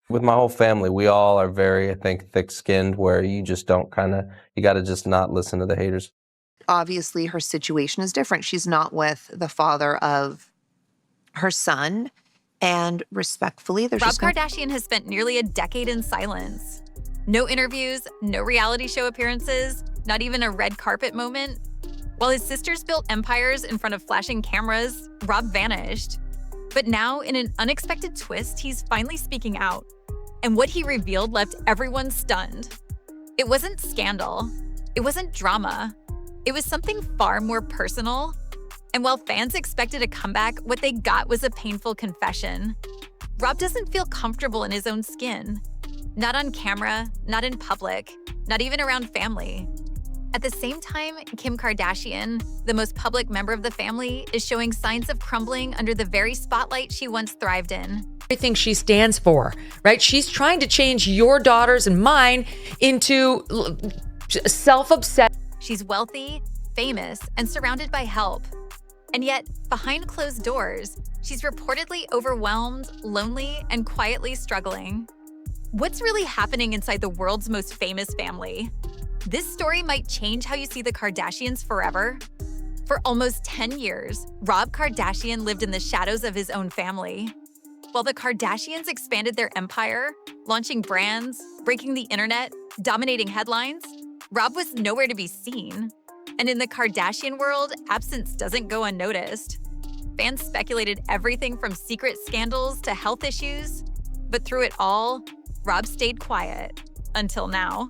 With my whole family, we all are very, I think, thick-skinned, where you just don't you got to just not listen to the haters. Obviously, her situation is different. She's not with the father of her son. And respectfully, there's Rob just Kardashian has spent nearly a decade in silence. No interviews, no reality show appearances, not even a red carpet moment. While his sisters built empires in front of flashing cameras, Rob vanished. But now, in an unexpected twist, he's finally speaking out. And what he revealed left everyone stunned. It wasn't scandal. It wasn't drama. It was something far more personal. And while fans expected a comeback, what they got was a painful confession. Rob doesn't feel comfortable in his own skin. Not on camera, not in public, not even around family. At the same time, Kim Kardashian, the most public member of the family, is showing signs of crumbling under the very spotlight she once thrived in. Everything she stands for, right? She's trying to change your daughters and mine into self-obsessed. She's wealthy, famous, and surrounded by help. And yet, behind closed doors, she's reportedly overwhelmed, lonely, and quietly struggling. What's really happening inside the world's most famous family? This story might change how you see the Kardashians forever. For almost 10 years, Rob Kardashian lived in the shadows of his own family. While the Kardashians expanded their empire, launching brands, breaking the internet, dominating headlines, Rob was nowhere to be seen. And in the Kardashian world, absence doesn't go unnoticed. Fans speculated everything from secret scandals to health issues, but through it all, Rob stayed quiet, until now.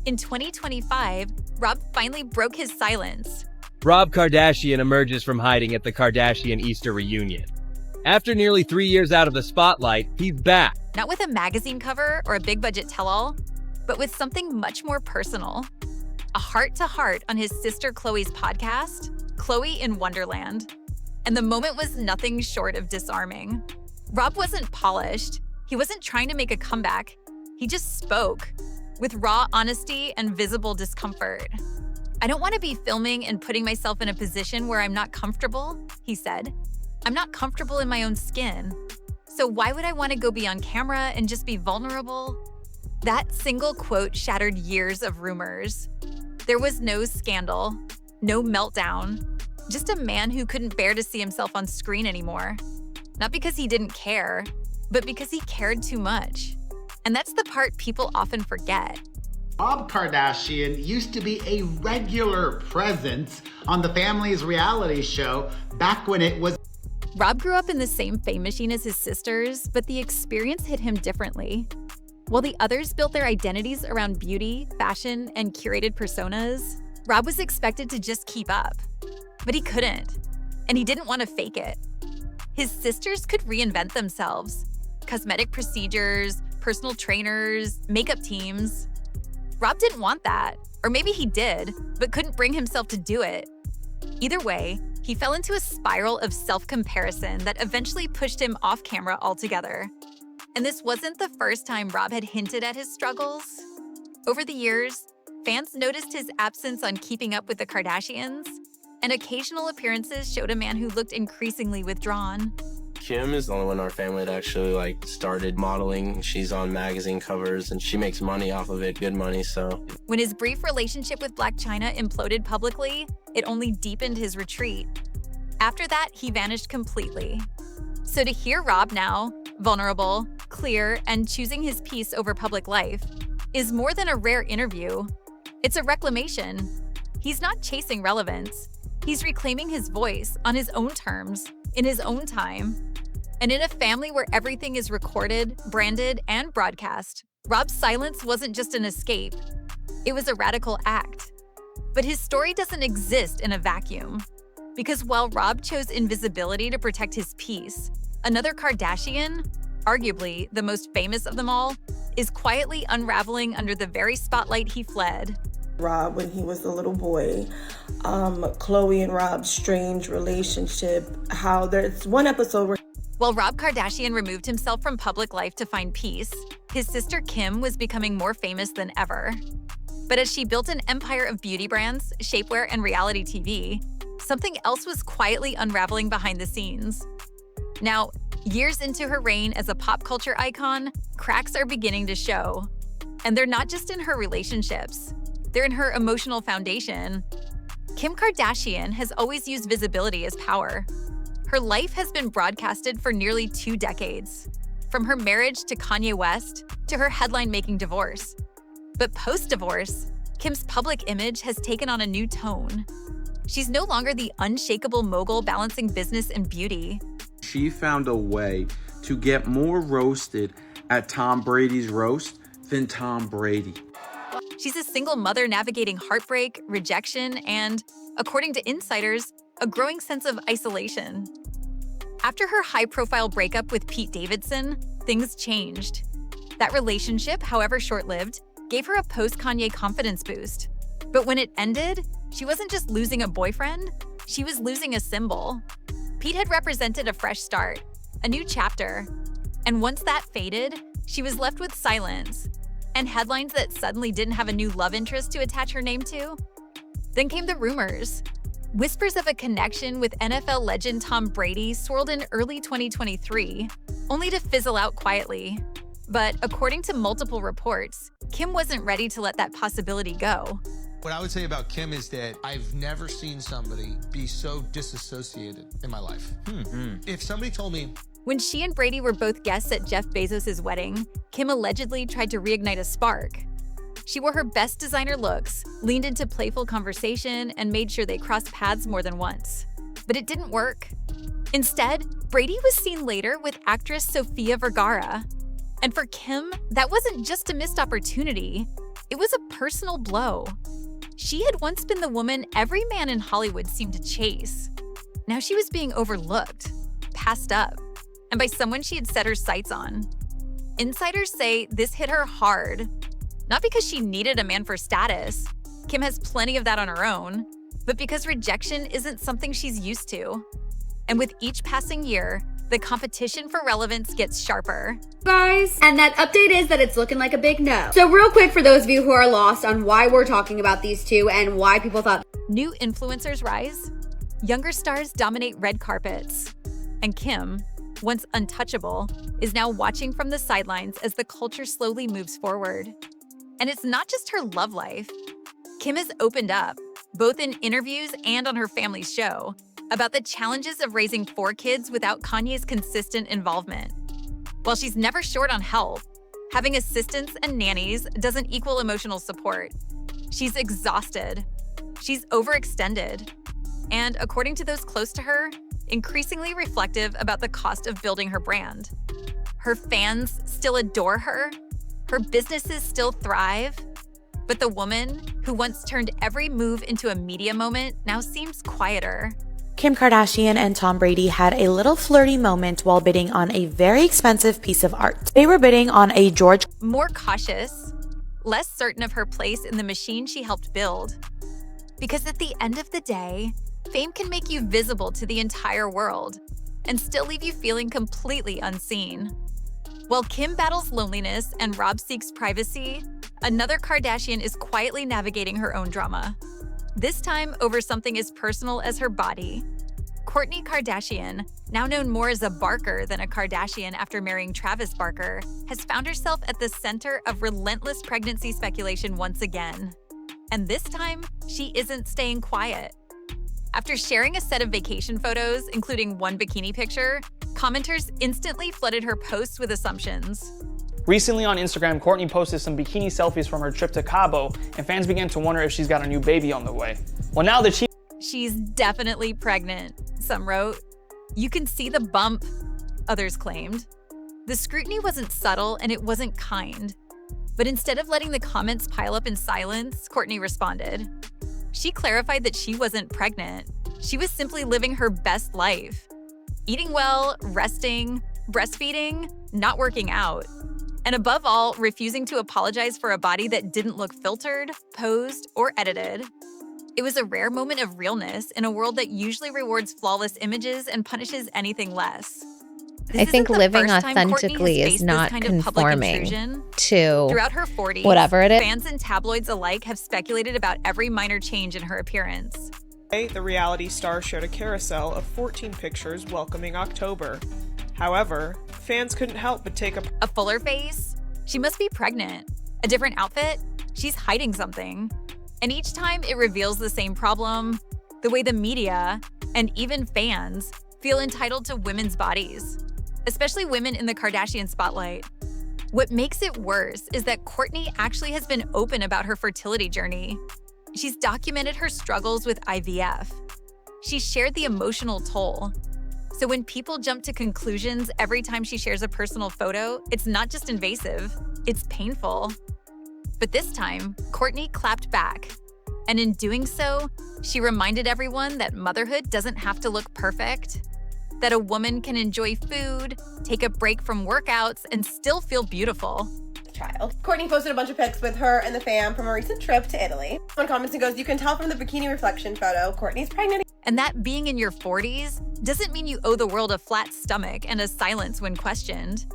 In 2025, Rob finally broke his silence. Rob Kardashian emerges from hiding at the Kardashian Easter reunion. After nearly 3 years out of the spotlight, he's back. Not with a magazine cover or a big-budget tell-all, but with something much more personal. A heart-to-heart on his sister Khloe's podcast, Khloe in Wonderland. And the moment was nothing short of disarming. Rob wasn't polished. He wasn't trying to make a comeback. He just spoke, with raw honesty and visible discomfort. "I don't want to be filming and putting myself in a position where I'm not comfortable," he said. "I'm not comfortable in my own skin. So why would I want to go be on camera and just be vulnerable?" That single quote shattered years of rumors. There was no scandal, no meltdown, just a man who couldn't bear to see himself on screen anymore. Not because he didn't care, but because he cared too much. And that's the part people often forget. Rob Kardashian used to be a regular presence on the family's reality show back when it was. Rob grew up in the same fame machine as his sisters, but the experience hit him differently. While the others built their identities around beauty, fashion, and curated personas, Rob was expected to just keep up. But he couldn't, and he didn't want to fake it. His sisters could reinvent themselves. Cosmetic procedures, personal trainers, makeup teams. Rob didn't want that, or maybe he did, but couldn't bring himself to do it. Either way, he fell into a spiral of self-comparison that eventually pushed him off camera altogether. And this wasn't the first time Rob had hinted at his struggles. Over the years, fans noticed his absence on Keeping Up with the Kardashians, and occasional appearances showed a man who looked increasingly withdrawn. Kim is the only one in our family that actually started modeling. She's on magazine covers and she makes money off of it, good money, so. When his brief relationship with Blac Chyna imploded publicly, it only deepened his retreat. After that, he vanished completely. So to hear Rob now, vulnerable, clear, and choosing his peace over public life, is more than a rare interview. It's a reclamation. He's not chasing relevance. He's reclaiming his voice on his own terms, in his own time. And in a family where everything is recorded, branded, and broadcast, Rob's silence wasn't just an escape. It was a radical act. But his story doesn't exist in a vacuum. Because while Rob chose invisibility to protect his peace, another Kardashian, arguably the most famous of them all, is quietly unraveling under the very spotlight he fled. Rob, when he was a little boy, Khloe and Rob's strange relationship, how there's one episode where. While Rob Kardashian removed himself from public life to find peace, his sister Kim was becoming more famous than ever. But as she built an empire of beauty brands, shapewear, and reality TV, something else was quietly unraveling behind the scenes. Now, years into her reign as a pop culture icon, cracks are beginning to show. And they're not just in her relationships, they're in her emotional foundation. Kim Kardashian has always used visibility as power. Her life has been broadcasted for nearly 2 decades, from her marriage to Kanye West to her headline-making divorce. But post-divorce, Kim's public image has taken on a new tone. She's no longer the unshakable mogul balancing business and beauty. She found a way to get more roasted at Tom Brady's roast than Tom Brady. She's a single mother navigating heartbreak, rejection, and, according to insiders, a growing sense of isolation. After her high-profile breakup with Pete Davidson, things changed. That relationship, however short-lived, gave her a post-Kanye confidence boost. But when it ended, she wasn't just losing a boyfriend, she was losing a symbol. Pete had represented a fresh start, a new chapter. And once that faded, she was left with silence and headlines that suddenly didn't have a new love interest to attach her name to. Then came the rumors. Whispers of a connection with NFL legend Tom Brady swirled in early 2023, only to fizzle out quietly. But according to multiple reports, Kim wasn't ready to let that possibility go. What I would say about Kim is that I've never seen somebody be so disassociated in my life. If somebody told me... When she and Brady were both guests at Jeff Bezos' wedding, Kim allegedly tried to reignite a spark. She wore her best designer looks, leaned into playful conversation, and made sure they crossed paths more than once. But it didn't work. Instead, Brady was seen later with actress Sofia Vergara. And for Kim, that wasn't just a missed opportunity, it was a personal blow. She had once been the woman every man in Hollywood seemed to chase. Now she was being overlooked, passed up, and by someone she had set her sights on. Insiders say this hit her hard. Not because she needed a man for status, Kim has plenty of that on her own, but because rejection isn't something she's used to. And with each passing year, the competition for relevance gets sharper. Guys, and that update is that it's looking like a big no. So real quick, for those of you who are lost on why we're talking about these two and why people thought new influencers rise, younger stars dominate red carpets, and Kim, once untouchable, is now watching from the sidelines as the culture slowly moves forward. And it's not just her love life. Kim has opened up, both in interviews and on her family's show, about the challenges of raising 4 kids without Kanye's consistent involvement. While she's never short on help, having assistants and nannies doesn't equal emotional support. She's exhausted. She's overextended. And according to those close to her, increasingly reflective about the cost of building her brand. Her fans still adore her. Her businesses still thrive. But the woman who once turned every move into a media moment now seems quieter. Kim Kardashian and Tom Brady had a little flirty moment while bidding on a very expensive piece of art. They were bidding on a George... More cautious, less certain of her place in the machine she helped build. Because at the end of the day, fame can make you visible to the entire world and still leave you feeling completely unseen. While Kim battles loneliness and Rob seeks privacy, another Kardashian is quietly navigating her own drama. This time over something as personal as her body. Kourtney Kardashian, now known more as a Barker than a Kardashian after marrying Travis Barker, has found herself at the center of relentless pregnancy speculation once again. And this time, she isn't staying quiet. After sharing a set of vacation photos, including one bikini picture, commenters instantly flooded her posts with assumptions. Recently on Instagram, Kourtney posted some bikini selfies from her trip to Cabo, and fans began to wonder if she's got a new baby on the way. Well, now that she's definitely pregnant, some wrote. You can see the bump, others claimed. The scrutiny wasn't subtle and it wasn't kind. But instead of letting the comments pile up in silence, Kourtney responded. She clarified that she wasn't pregnant. She was simply living her best life. Eating well, resting, breastfeeding, not working out. And above all, refusing to apologize for a body that didn't look filtered, posed, or edited. It was a rare moment of realness in a world that usually rewards flawless images and punishes anything less. I think living authentically is not conforming to throughout her 40s, whatever it is. Fans and tabloids alike have speculated about every minor change in her appearance. The reality star shared a carousel of 14 pictures welcoming October. However, fans couldn't help but take a fuller face? She must be pregnant. A different outfit? She's hiding something. And each time it reveals the same problem, the way the media, and even fans, feel entitled to women's bodies, especially women in the Kardashian spotlight. What makes it worse is that Kourtney actually has been open about her fertility journey. She's documented her struggles with IVF. She shared the emotional toll. So when people jump to conclusions every time she shares a personal photo, it's not just invasive, it's painful. But this time, Kourtney clapped back. And in doing so, she reminded everyone that motherhood doesn't have to look perfect, that a woman can enjoy food, take a break from workouts, and still feel beautiful. Child. Kourtney posted a bunch of pics with her and the fam from a recent trip to Italy. One comments and goes, "You can tell from the bikini reflection photo, Kourtney's pregnant." And that being in your 40s doesn't mean you owe the world a flat stomach and a silence when questioned.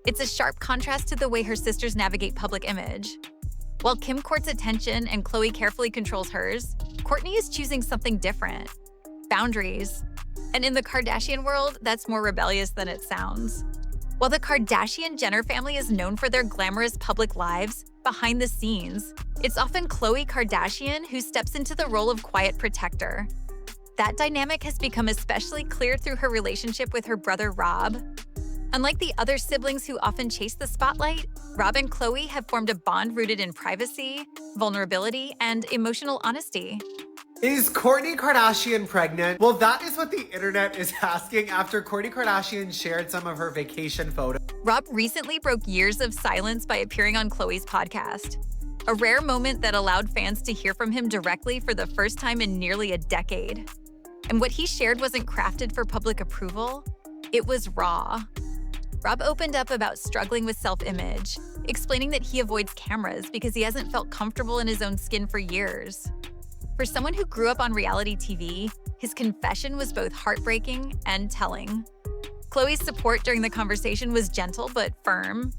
It's a sharp contrast to the way her sisters navigate public image. While Kim courts attention and Khloe carefully controls hers, Kourtney is choosing something different. Boundaries. And in the Kardashian world, that's more rebellious than it sounds. While the Kardashian-Jenner family is known for their glamorous public lives, behind the scenes, it's often Khloe Kardashian who steps into the role of quiet protector. That dynamic has become especially clear through her relationship with her brother Rob. Unlike the other siblings who often chase the spotlight, Rob and Khloe have formed a bond rooted in privacy, vulnerability, and emotional honesty. Is Kourtney Kardashian pregnant? Well, that is what the internet is asking after Kourtney Kardashian shared some of her vacation photos. Rob recently broke years of silence by appearing on Khloe's podcast, a rare moment that allowed fans to hear from him directly for the first time in nearly a decade. And what he shared wasn't crafted for public approval, it was raw. Rob opened up about struggling with self-image, explaining that he avoids cameras because he hasn't felt comfortable in his own skin for years. For someone who grew up on reality TV, his confession was both heartbreaking and telling. Khloe's support during the conversation was gentle but firm.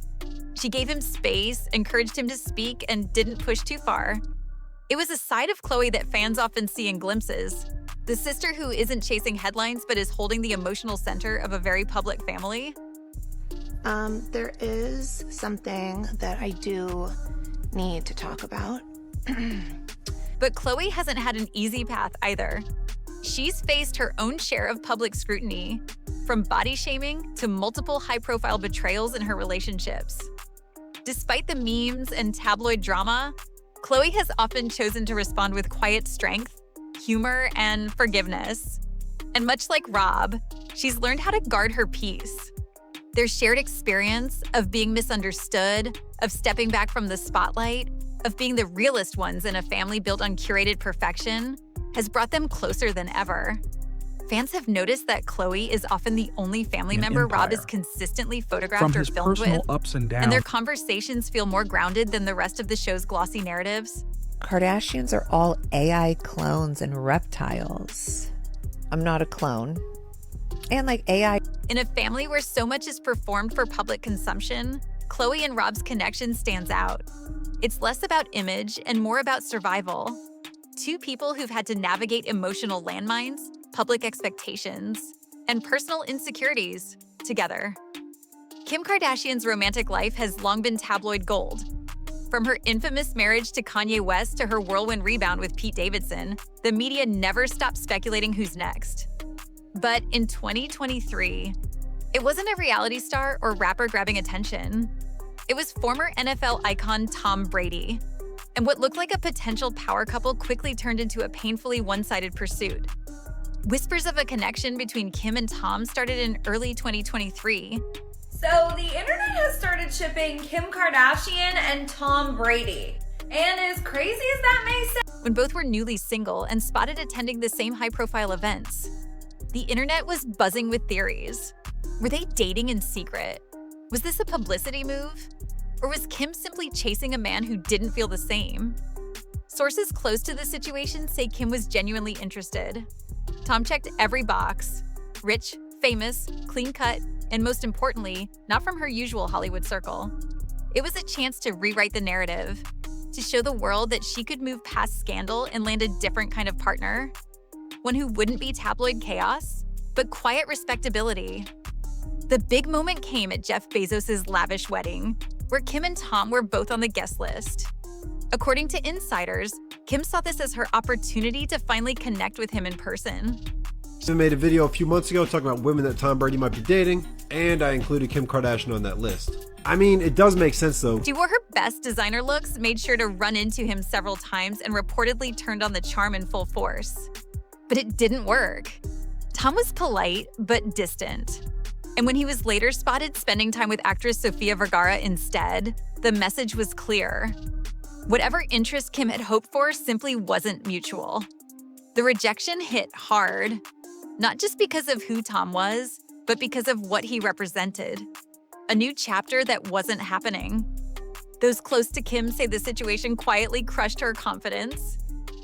She gave him space, encouraged him to speak, and didn't push too far. It was a side of Khloe that fans often see in glimpses. The sister who isn't chasing headlines but is holding the emotional center of a very public family. There is something that I do need to talk about. But Khloe hasn't had an easy path either. She's faced her own share of public scrutiny, from body shaming to multiple high-profile betrayals in her relationships. Despite the memes and tabloid drama, Khloe has often chosen to respond with quiet strength, humor, and forgiveness. And much like Rob, she's learned how to guard her peace. Their shared experience of being misunderstood, of stepping back from the spotlight, of being the realest ones in a family built on curated perfection, has brought them closer than ever. Fans have noticed that Khloe is often the only family member Rob is consistently photographed or filmed with, ups and downs. And their conversations feel more grounded than the rest of the show's glossy narratives. Kardashians are all AI clones and reptiles. I'm not a clone. And like AI. In a family where so much is performed for public consumption, Khloe and Rob's connection stands out. It's less about image and more about survival. Two people who've had to navigate emotional landmines, public expectations, and personal insecurities together. Kim Kardashian's romantic life has long been tabloid gold. From her infamous marriage to Kanye West to her whirlwind rebound with Pete Davidson, the media never stopped speculating who's next. But in 2023, it wasn't a reality star or rapper grabbing attention. It was former NFL icon Tom Brady. And what looked like a potential power couple quickly turned into a painfully one-sided pursuit. Whispers of a connection between Kim and Tom started in early 2023. So the internet has started shipping Kim Kardashian and Tom Brady. And as crazy as that may sound, when both were newly single and spotted attending the same high-profile events, the internet was buzzing with theories. Were they dating in secret? Was this a publicity move? Or was Kim simply chasing a man who didn't feel the same? Sources close to the situation say Kim was genuinely interested. Tom checked every box: rich, famous, clean-cut, and most importantly, not from her usual Hollywood circle. It was a chance to rewrite the narrative, to show the world that she could move past scandal and land a different kind of partner. One who wouldn't be tabloid chaos, but quiet respectability. The big moment came at Jeff Bezos' lavish wedding, where Kim and Tom were both on the guest list. According to insiders, Kim saw this as her opportunity to finally connect with him in person. I made a video a few months ago talking about women that Tom Brady might be dating, and I included Kim Kardashian on that list. I mean, it does make sense though. She wore her best designer looks, made sure to run into him several times, and reportedly turned on the charm in full force. But it didn't work. Tom was polite, but distant. And when he was later spotted spending time with actress Sofia Vergara instead, the message was clear. Whatever interest Kim had hoped for simply wasn't mutual. The rejection hit hard, not just because of who Tom was, but because of what he represented. A new chapter that wasn't happening. Those close to Kim say the situation quietly crushed her confidence.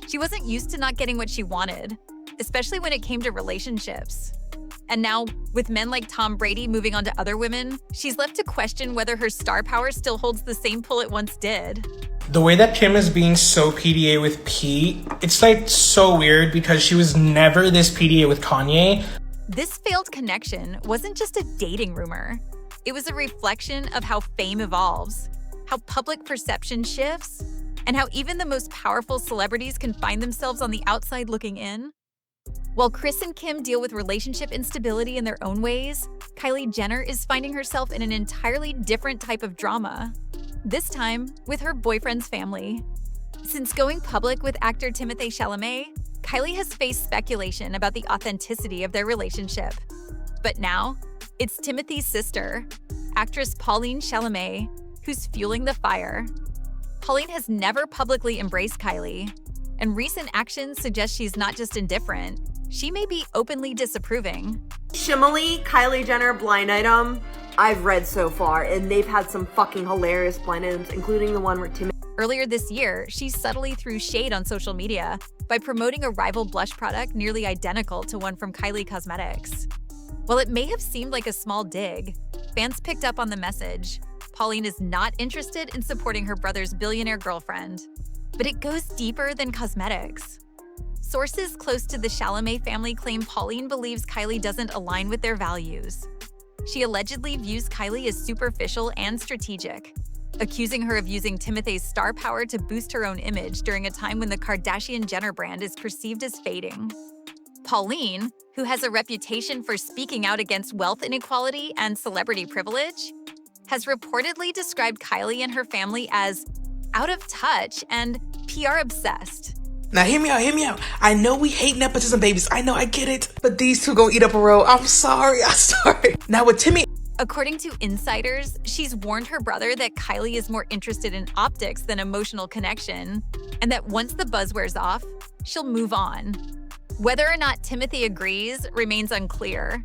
She wasn't used to not getting what she wanted, especially when it came to relationships. And now, with men like Tom Brady moving on to other women, she's left to question whether her star power still holds the same pull it once did. The way that Kim is being so PDA with Pete, it's like so weird because she was never this PDA with Kanye. This failed connection wasn't just a dating rumor. It was a reflection of how fame evolves, how public perception shifts, and how even the most powerful celebrities can find themselves on the outside looking in. While Kris and Kim deal with relationship instability in their own ways, Kylie Jenner is finding herself in an entirely different type of drama. This time, with her boyfriend's family. Since going public with actor Timothée Chalamet, Kylie has faced speculation about the authenticity of their relationship. But now, it's Timothy's sister, actress Pauline Chalamet, who's fueling the fire. Pauline has never publicly embraced Kylie, and recent actions suggest she's not just indifferent, she may be openly disapproving. Shimmerly Kylie Jenner blind item I've read so far, and they've had some fucking hilarious blind items, including the one where Tim. Earlier this year, she subtly threw shade on social media by promoting a rival blush product nearly identical to one from Kylie Cosmetics. While it may have seemed like a small dig, fans picked up on the message. Pauline is not interested in supporting her brother's billionaire girlfriend. But it goes deeper than cosmetics. Sources close to the Chalamet family claim Pauline believes Kylie doesn't align with their values. She allegedly views Kylie as superficial and strategic, accusing her of using Timothée's star power to boost her own image during a time when the Kardashian-Jenner brand is perceived as fading. Pauline, who has a reputation for speaking out against wealth inequality and celebrity privilege, has reportedly described Kylie and her family as out of touch and PR obsessed. Now hear me out. I know we hate nepotism babies. I know, I get it. But these two gonna eat up a row. I'm sorry. Now with Timmy. According to insiders, she's warned her brother that Kylie is more interested in optics than emotional connection, and that once the buzz wears off, she'll move on. Whether or not Timothée agrees remains unclear.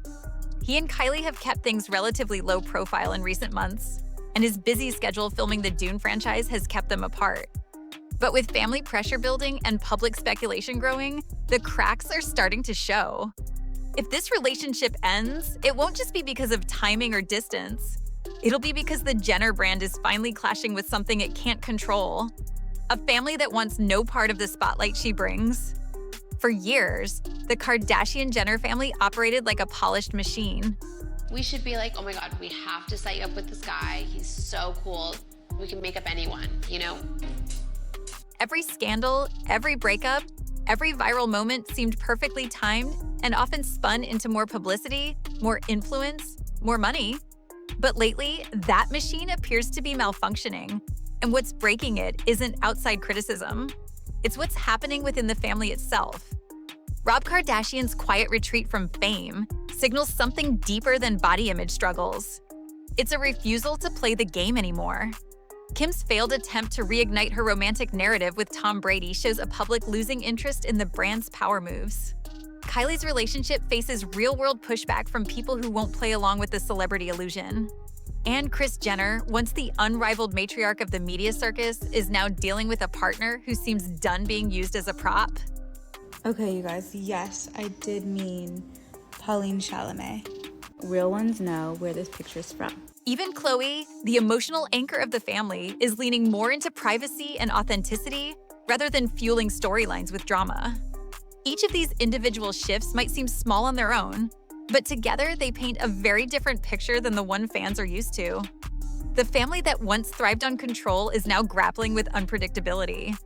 He and Kylie have kept things relatively low profile in recent months, and his busy schedule filming the Dune franchise has kept them apart. But with family pressure building and public speculation growing, the cracks are starting to show. If this relationship ends, it won't just be because of timing or distance. It'll be because the Jenner brand is finally clashing with something it can't control. A family that wants no part of the spotlight she brings. For years, the Kardashian-Jenner family operated like a polished machine. We should be like, oh my God, we have to set you up with this guy. He's so cool. We can make up anyone, you know? Every scandal, every breakup, every viral moment seemed perfectly timed and often spun into more publicity, more influence, more money. But lately, that machine appears to be malfunctioning. And what's breaking it isn't outside criticism. It's what's happening within the family itself. Rob Kardashian's quiet retreat from fame signals something deeper than body image struggles. It's a refusal to play the game anymore. Kim's failed attempt to reignite her romantic narrative with Tom Brady shows a public losing interest in the brand's power moves. Kylie's relationship faces real-world pushback from people who won't play along with the celebrity illusion. And Kris Jenner, once the unrivaled matriarch of the media circus, is now dealing with a partner who seems done being used as a prop. Okay, you guys, yes, I did mean Pauline Chalamet. Real ones know where this picture's from. Even Khloe, the emotional anchor of the family, is leaning more into privacy and authenticity rather than fueling storylines with drama. Each of these individual shifts might seem small on their own, But together, they paint a very different picture than the one fans are used to. The family that once thrived on control is now grappling with unpredictability.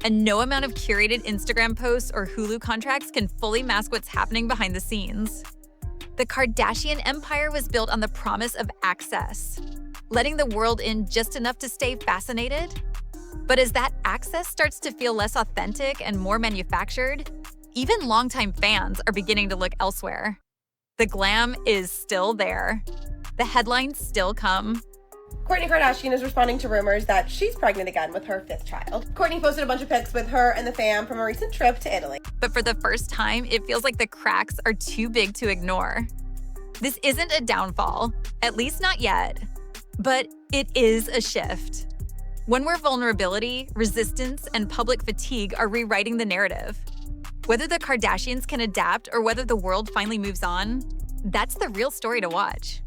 And no amount of curated Instagram posts or Hulu contracts can fully mask what's happening behind the scenes. The Kardashian empire was built on the promise of access, letting the world in just enough to stay fascinated. But as that access starts to feel less authentic and more manufactured, even longtime fans are beginning to look elsewhere. The glam is still there. The headlines still come. Kourtney Kardashian is responding to rumors that she's pregnant again with her 5th child. Kourtney posted a bunch of pics with her and the fam from a recent trip to Italy. But for the first time, it feels like the cracks are too big to ignore. This isn't a downfall, at least not yet, but it is a shift. One where vulnerability, resistance, and public fatigue are rewriting the narrative. Whether the Kardashians can adapt or whether the world finally moves on, that's the real story to watch.